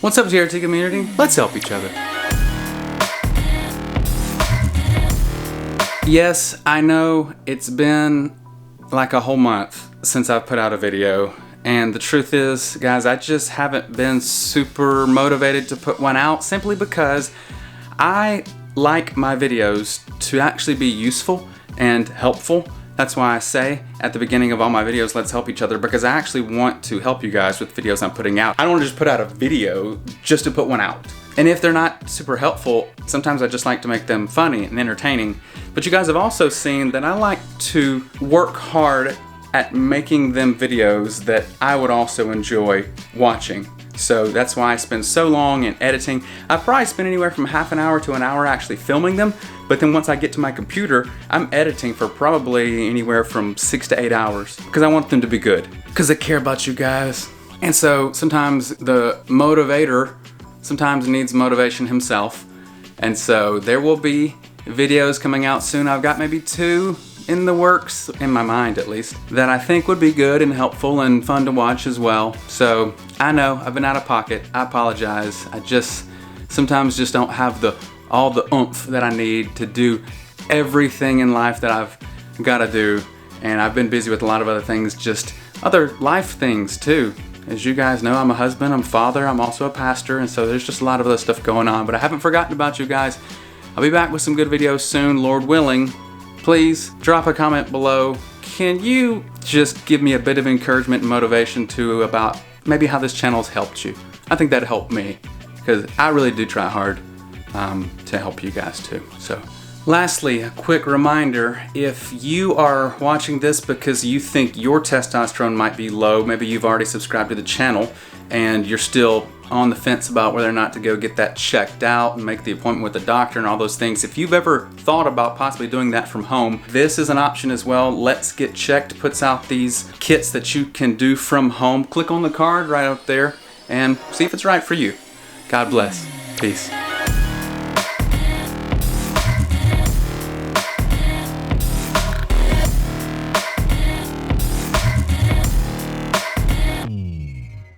What's up, GRT community? Let's help each other. Yes, I know it's been like a whole month since I've put out a video, and the truth is, guys, I just haven't been super motivated to put one out simply because I like my videos to actually be useful and helpful. That's why I say at the beginning of all my videos, let's help each other, because I actually want to help you guys with videos I'm putting out. I don't want to just put out a video just to put one out. And if they're not super helpful, sometimes I just like to make them funny and entertaining. But you guys have also seen that I like to work hard at making them videos that I would also enjoy watching. So that's why I spend so long in editing. I probably spend anywhere from half an hour to an hour actually filming them, but then once I get to my computer, I'm editing for probably anywhere from 6 to 8 hours because I want them to be good, because I care about you guys. And so sometimes the motivator sometimes needs motivation himself. And so there will be videos coming out soon. I've got maybe 2 in the works, in my mind at least, that I think would be good and helpful and fun to watch as well. So I know I've been out of pocket. I apologize. I just sometimes just don't have all the oomph that I need to do everything in life that I've got to do. And I've been busy with a lot of other things, just other life things too. As you guys know, I'm a husband, I'm a father, I'm also a pastor, and so there's just a lot of other stuff going on. But I haven't forgotten about you guys. I'll be back with some good videos soon, Lord willing. Please drop a comment below. Can you just give me a bit of encouragement and motivation too about maybe how this channel has helped you? I think that'd help me, because I really do try hard to help you guys too. So lastly, a quick reminder, if you are watching this because you think your testosterone might be low, maybe you've already subscribed to the channel and you're still on the fence about whether or not to go get that checked out and make the appointment with the doctor and all those things. If you've ever thought about possibly doing that from home, this is an option as well. Let's Get Checked puts out these kits that you can do from home. Click on the card right up there and see if it's right for you. God bless. Peace.